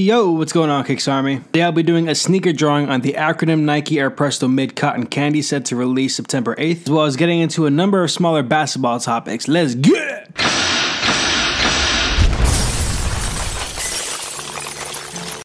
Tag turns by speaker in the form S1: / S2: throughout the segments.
S1: Yo, what's going on, Kicks Army? Today I'll be doing a sneaker drawing on the Acronym Nike Air Presto Mid Cotton Candy set to release September 8th, as well as getting into a number of smaller basketball topics. Let's get it!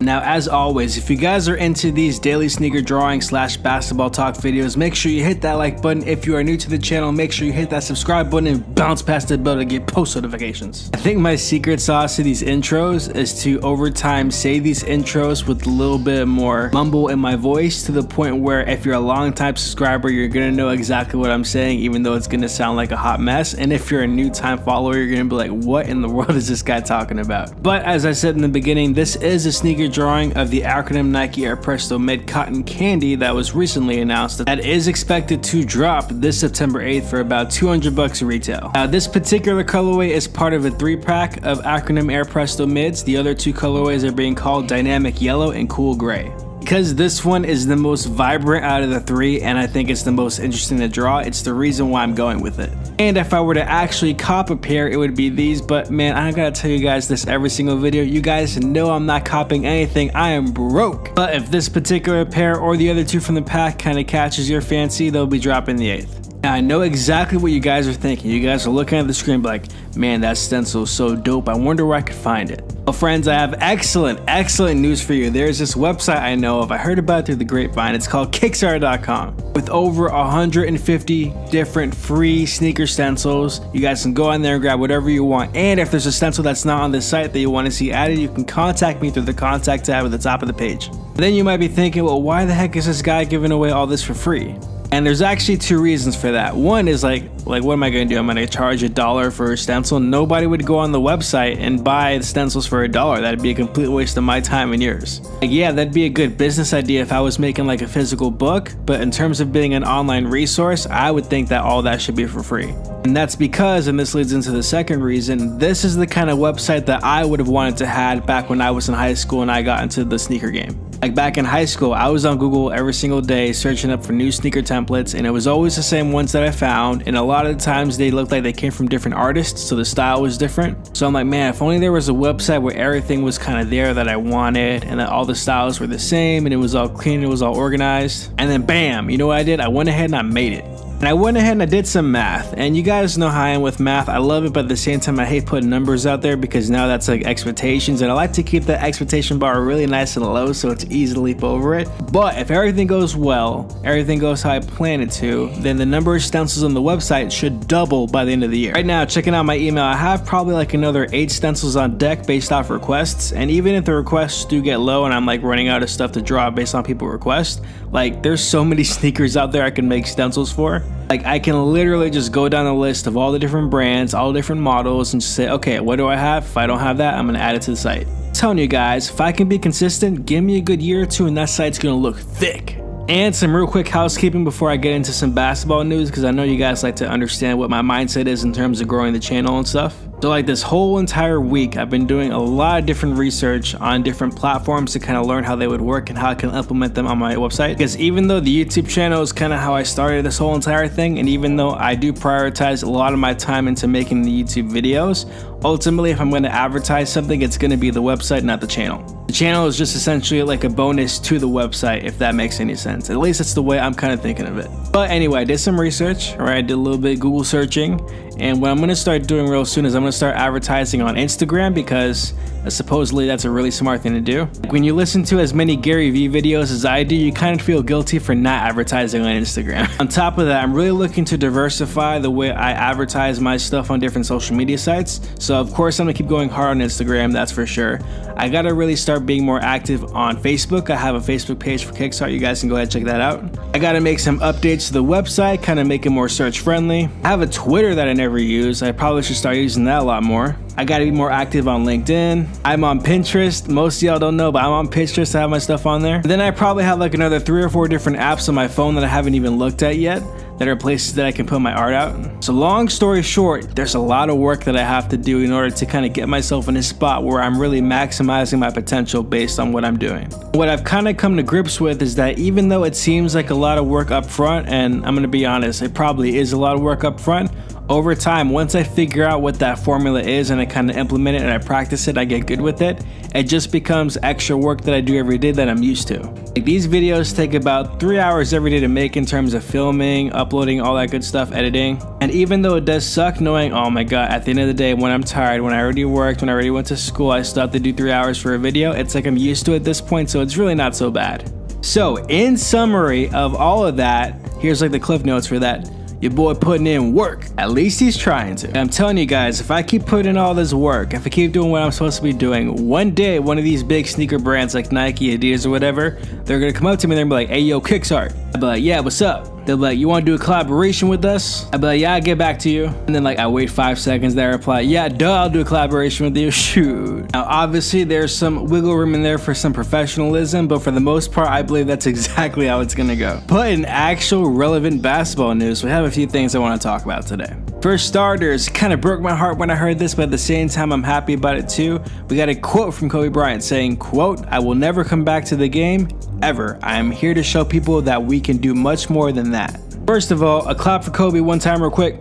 S1: Now, as always, if you guys are into these daily sneaker drawing / basketball talk videos, make sure you hit that like button. If you are new to the channel, make sure you hit that subscribe button and bounce past the bell to get post notifications. I think my secret sauce to these intros is to over time say these intros with a little bit more mumble in my voice, to the point where if you're a long time subscriber, you're gonna know exactly what I'm saying, even though it's gonna sound like a hot mess. And if you're a new time follower, you're gonna be like, what in the world is this guy talking about? But as I said in the beginning, this is a sneaker drawing of the Acronym Nike Air Presto Mid Cotton Candy that was recently announced that is expected to drop this September 8th for about 200 bucks retail. Now, this particular colorway is part of a 3-pack of Acronym Air Presto Mids. The other 2 colorways are being called Dynamic Yellow and Cool Gray. Because this one is the most vibrant out of the 3, and I think it's the most interesting to draw, it's the reason why I'm going with it. And if I were to actually cop a pair, it would be these, but man, I gotta tell you guys this every single video. You guys know I'm not copying anything, I am broke. But if this particular pair or the other 2 from the pack kind of catches your fancy, they'll be dropping the 8th. Now, I know exactly what you guys are thinking. You guys are looking at the screen like, man, that stencil is so dope. I wonder where I could find it. Well, friends, I have excellent news for you. There's this website I know of. I heard about it through the grapevine. It's called KicksArt.com. With over 150 different free sneaker stencils, you guys can go on there and grab whatever you want. And if there's a stencil that's not on the site that you want to see added, you can contact me through the contact tab at the top of the page. Then you might be thinking, well, why the heck is this guy giving away all this for free? And there's actually 2 reasons for that. One is like what am I gonna do? I'm gonna charge $1 for a stencil? Nobody would go on the website and buy the stencils for $1. That'd be a complete waste of my time and yours. Like, yeah, that'd be a good business idea if I was making like a physical book, but in terms of being an online resource, I would think that all that should be for free. And that's because, and this leads into the second reason, this is the kind of website that I would have wanted to have back when I was in high school and I got into the sneaker game. Like back in high school, I was on Google every single day searching up for new sneaker templates, and it was always the same ones that I found, and a lot of the times they looked like they came from different artists, so the style was different. So I'm like, man, if only there was a website where everything was kind of there that I wanted, and that all the styles were the same, and it was all clean, it was all organized. And then bam, you know what I did? I went ahead and I made it. And I went ahead and I did some math, and you guys know how I am with math. I love it, but at the same time I hate putting numbers out there because now that's like expectations, and I like to keep that expectation bar really nice and low so it's easy to leap over it. But if everything goes well, everything goes how I plan it to, then the number of stencils on the website should double by the end of the year. Right now, checking out my email, I have probably like another 8 stencils on deck based off requests, and even if the requests do get low and I'm like running out of stuff to draw based on people request, like there's so many sneakers out there I can make stencils for. Like, I can literally just go down the list of all the different brands, all the different models, and just say, okay, what do I have? If I don't have that, I'm gonna add it to the site. I'm telling you guys, if I can be consistent, give me a good year or 2 and that site's gonna look thick. And some real quick housekeeping before I get into some basketball news, because I know you guys like to understand what my mindset is in terms of growing the channel and stuff. So like this whole entire week, I've been doing a lot of different research on different platforms to kind of learn how they would work and how I can implement them on my website. Because even though the YouTube channel is kind of how I started this whole entire thing, and even though I do prioritize a lot of my time into making the YouTube videos, ultimately if I'm going to advertise something, it's going to be the website, not the channel. The channel is just essentially like a bonus to the website, if that makes any sense. At least that's the way I'm kind of thinking of it. But anyway, I did some research, right? I did a little bit of Google searching, and what I'm going to start doing real soon is I'm going to start advertising on Instagram, because supposedly that's a really smart thing to do. When you listen to as many Gary Vee videos as I do, you kind of feel guilty for not advertising on Instagram. On top of that, I'm really looking to diversify the way I advertise my stuff on different social media sites. So of course I'm gonna keep going hard on Instagram, that's for sure. I gotta really start being more active on Facebook. I have a Facebook page for KicksArt, you guys can go ahead and check that out. I gotta make some updates to the website, kind of make it more search friendly. I have a Twitter that I never use. I probably should start using that a lot more. I gotta be more active on LinkedIn. I'm on Pinterest. Most of y'all don't know, but I'm on Pinterest to have my stuff on there. And then I probably have like another 3 or 4 different apps on my phone that I haven't even looked at yet, that are places that I can put my art out. So long story short, there's a lot of work that I have to do in order to kind of get myself in a spot where I'm really maximizing my potential based on what I'm doing. What I've kind of come to grips with is that even though it seems like a lot of work up front, and I'm gonna be honest, it probably is a lot of work up front, Over time, once I figure out what that formula is and I kind of implement it and I practice it, I get good with it, it just becomes extra work that I do every day that I'm used to. Like, these videos take about 3 hours every day to make in terms of filming, uploading, all that good stuff, editing. And even though it does suck knowing, oh my god, at the end of the day, when I'm tired, when I already worked, when I already went to school, I still have to do 3 hours for a video, it's like I'm used to it at this point, so it's really not so bad. So, in summary of all of that, here's like the cliff notes for that. Your boy putting in work. At least he's trying to. I'm telling you guys, if I keep putting in all this work, if I keep doing what I'm supposed to be doing, one day one of these big sneaker brands like Nike, Adidas, or whatever, they're gonna come up to me and they're gonna be like, hey yo, KicksArt. I'll be like, yeah, what's up? They'll be like, you wanna do a collaboration with us? I'll be like, yeah, I'll get back to you. And then like I wait 5 seconds, they reply, yeah, duh, I'll do a collaboration with you. Shoot. Now obviously there's some wiggle room in there for some professionalism, but for the most part, I believe that's exactly how it's gonna go. But in actual relevant basketball news, we have a few things I wanna talk about today. For starters, kind of broke my heart when I heard this, but at the same time, I'm happy about it too. We got a quote from Kobe Bryant saying, quote, I will never come back to the game, ever. I am here to show people that we can do much more than that. First of all, a clap for Kobe one time real quick.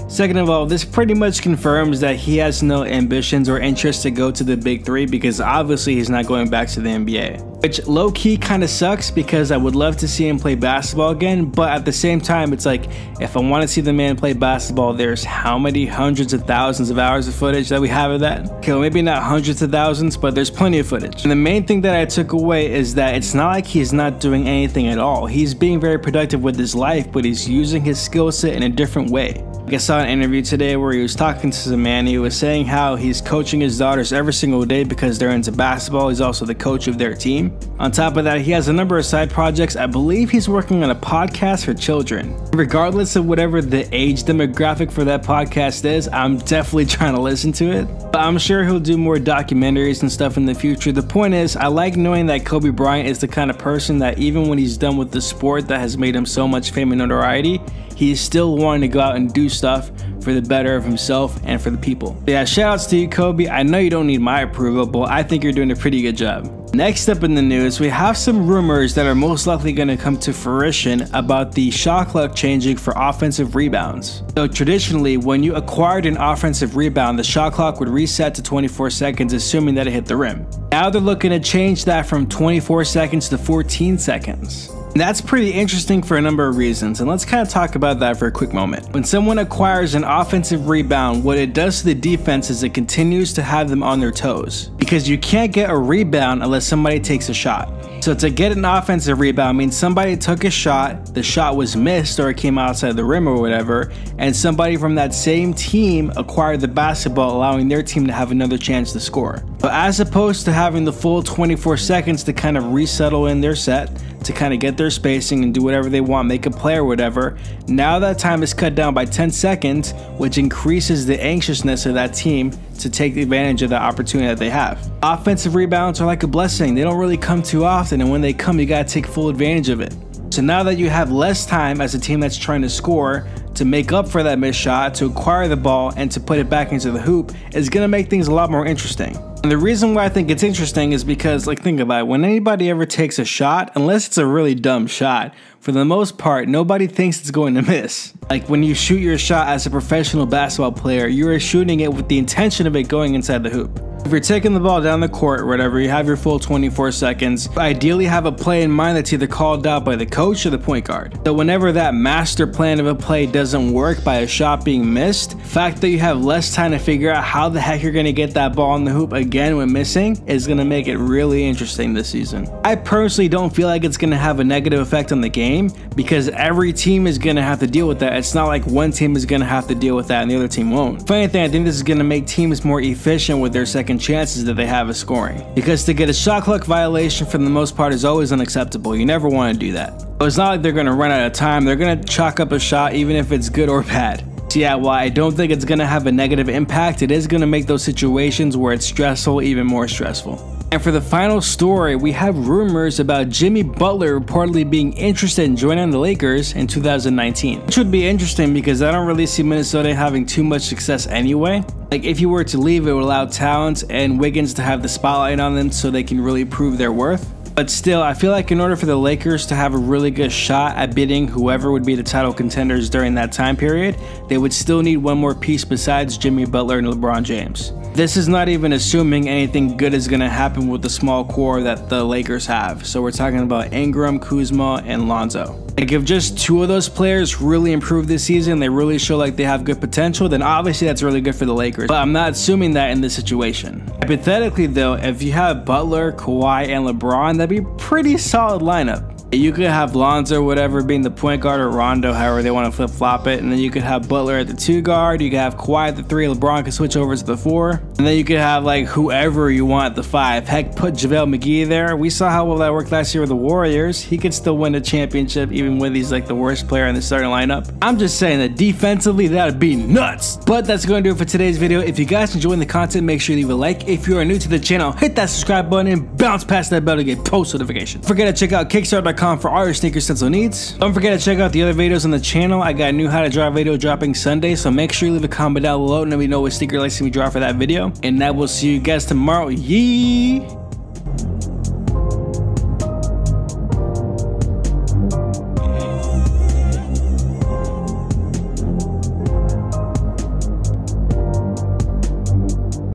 S1: Second of all, this pretty much confirms that he has no ambitions or interest to go to the big three because obviously he's not going back to the NBA. Which low-key kind of sucks because I would love to see him play basketball again, but at the same time, it's like, if I want to see the man play basketball, there's how many hundreds of thousands of hours of footage that we have of that? Okay, well, maybe not hundreds of thousands, but there's plenty of footage. And the main thing that I took away is that it's not like he's not doing anything at all. He's being very productive with his life, but he's using his skill set in a different way. I saw an interview today where he was talking to some man. He was saying how he's coaching his daughters every single day because they're into basketball. He's also the coach of their team. On top of that, he has a number of side projects. I believe he's working on a podcast for children. Regardless of whatever the age demographic for that podcast is, I'm definitely trying to listen to it. But I'm sure he'll do more documentaries and stuff in the future. The point is, I like knowing that Kobe Bryant is the kind of person that even when he's done with the sport that has made him so much fame and notoriety, he's still wanting to go out and do stuff for the better of himself and for the people. But yeah, shout outs to you, Kobe. I know you don't need my approval, but I think you're doing a pretty good job. Next up in the news, we have some rumors that are most likely going to come to fruition about the shot clock changing for offensive rebounds. So traditionally, when you acquired an offensive rebound, the shot clock would reset to 24 seconds, assuming that it hit the rim. Now they're looking to change that from 24 seconds to 14 seconds. And that's pretty interesting for a number of reasons, and let's kind of talk about that for a quick moment. When someone acquires an offensive rebound, what it does to the defense is it continues to have them on their toes, because you can't get a rebound unless somebody takes a shot. So to get an offensive rebound means somebody took a shot, the shot was missed or it came outside the rim or whatever, and somebody from that same team acquired the basketball, allowing their team to have another chance to score. But as opposed to having the full 24 seconds to kind of resettle in their set, to kind of get their spacing and do whatever they want, make a play or whatever, now that time is cut down by 10 seconds, which increases the anxiousness of that team to take advantage of the opportunity that they have. Offensive rebounds are like a blessing. They don't really come too often, and when they come, you gotta take full advantage of it. So now that you have less time as a team that's trying to score to make up for that missed shot, to acquire the ball, and to put it back into the hoop, is gonna make things a lot more interesting. And the reason why I think it's interesting is because, like, think about it, when anybody ever takes a shot, unless it's a really dumb shot, for the most part, nobody thinks it's going to miss. Like, when you shoot your shot as a professional basketball player, you are shooting it with the intention of it going inside the hoop. If you're taking the ball down the court or whatever, you have your full 24 seconds. Ideally have a play in mind that's either called out by the coach or the point guard. So whenever that master plan of a play doesn't work by a shot being missed, the fact that you have less time to figure out how the heck you're going to get that ball in the hoop again when missing is going to make it really interesting this season. I personally don't feel like it's going to have a negative effect on the game because every team is going to have to deal with that. It's not like one team is going to have to deal with that and the other team won't. If anything, I think this is going to make teams more efficient with their second chances that they have of scoring. Because to get a shot clock violation for the most part is always unacceptable. You never want to do that. But it's not like they're going to run out of time. They're going to chalk up a shot even if it's good or bad. So yeah, while I don't think it's going to have a negative impact, it is going to make those situations where it's stressful even more stressful. And for the final story, we have rumors about Jimmy Butler reportedly being interested in joining the Lakers in 2019. Which would be interesting because I don't really see Minnesota having too much success anyway. Like, if you were to leave, it would allow talent and Wiggins to have the spotlight on them so they can really prove their worth. But still, I feel like in order for the Lakers to have a really good shot at beating whoever would be the title contenders during that time period, they would still need one more piece besides Jimmy Butler and LeBron James. This is not even assuming anything good is going to happen with the small core that the Lakers have. So we're talking about Ingram, Kuzma, and Lonzo. Like if just 2 of those players really improve this season, they really show like they have good potential, then obviously that's really good for the Lakers. But I'm not assuming that in this situation. Hypothetically though, if you have Butler, Kawhi, and LeBron, that'd be a pretty solid lineup. You could have Lonzo, whatever, being the point guard, or Rondo, however they want to flip-flop it. And then you could have Butler at the 2 guard. You could have Kawhi at the 3. LeBron could switch over to the 4. And then you could have like whoever you want at the 5. Heck, put JaVale McGee there. We saw how well that worked last year with the Warriors. He could still win a championship even when he's like the worst player in the starting lineup. I'm just saying that defensively, that'd be nuts. But that's going to do it for today's video. If you guys enjoying the content, make sure you leave a like. If you are new to the channel, hit that subscribe button and bounce past that bell to get post notifications. Don't forget to check out KicksArt.com for all your sneaker stencil needs. Don't forget to check out the other videos on the channel. I got a new how to draw video dropping Sunday, so make sure you leave a comment down below and let me know what sneaker likes to be draw for that video. And I will see you guys tomorrow. Yee!